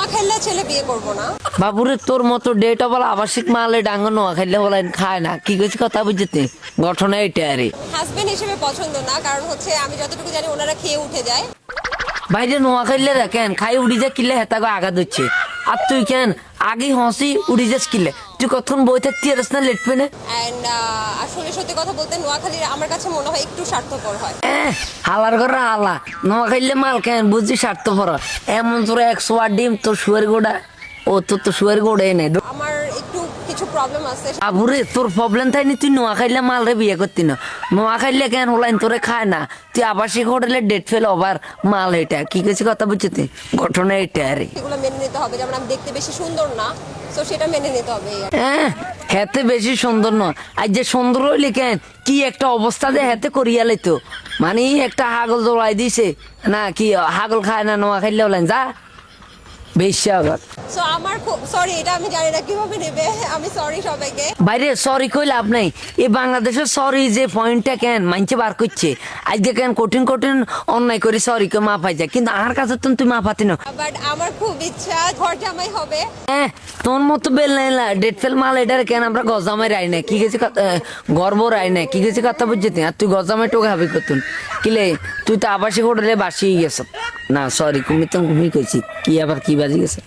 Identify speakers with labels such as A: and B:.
A: নোয়াখাইলে ছেলে বিয়ে করব না।
B: বাবুরে তোর মতো ডেটা বলা আবাসিক মালে ডাঙ্গ নোয়া খাইলে বলেন খায় না কি কইছি কথা বুঝতে ঘটনা এটা আরে
A: হাজবেন্ড হিসেবে পছন্দ না, কারণ হচ্ছে আমি যতটুকু জানি ওনারা খেয়ে উঠে যায়।
B: বাইরে নোয়া খাইলে কেন খাই উড়ি যা কিলে হেতাগো আঘাত হচ্ছে আর তুই কেন আগে হসি উড়ি যাস কিলে তুই কখন বই থাকতে আরস না লেট পেনে
A: অ্যান্ড আসলে সত্যি কথা বলতে নোয়াখালীর আমার কাছে মনে হয় একটু স্বার্থপর হয়।
B: হালার ঘরে হালা নোয়া খাইলে মাল কেন বুঝছি স্বার্থপর এমন তোর 100 ডিম তোর শুয়ার গোড়া ও তোর তো শুয়ার গোড়াই নাই
A: আমার একটু কিছু প্রবলেম আছে।
B: আবুরে তোর প্রবলেম তাই নি তুই নোয়া খাইলে মাল রে বিয়ে করতি না নোয়া খাইলে কেন হলাইন তোরে খায় না তুই আবাসিক হোটেলে ডেট ফেল ওভার মাল এটা কি কিছু কথা বুঝতে ঘটনা এটা আরে
A: এগুলো মেনে নিতে হবে, যেমন আমি দেখতে বেশি সুন্দর না, তো সেটা মেনে নিতে হবে।
B: হেতে বেশি সুন্দর নয় আর যে সুন্দর হইলে কেন কি একটা অবস্থা যে হেতে করিয়ালে তো মানে একটা হাগল দৌড়াই দিছে না কি হাগল খায় না নোয়া খাইলে হলেন যা বেশি আবার
A: সো আমার খুব সরি, এটা আমি জানি না কিভাবে নেবে। আমি সরি সবাইকে।
B: বাইরে সরি কই লাভ নাই এই বাংলাদেশের সরি যে পয়েন্টটা কেন মানছে বার করছে আজকে কেন কঠিন কঠিন অন্যায় করে সরি কে মা পাই যায় কিন্তু আমার কাছে তো তুই মা পাতি না
A: বাট আমার খুব ইচ্ছা ঘর জামাই হবে।
B: তোর মতো বেল নাইলা ডেট ফেল মাল এটার কেন আমরা গজামাই রাই না কি গেছে গর্ব রাই না কি গেছে কথা বুঝতে আর তুই গজামাই টোকে হাবি করতুন কিলে তুই তো আবাসিক হোটেলে বাসিয়ে গেছ না সরি তুমি তো ঘুমিয়ে কইছি কি আবার কি বাজি গেছে।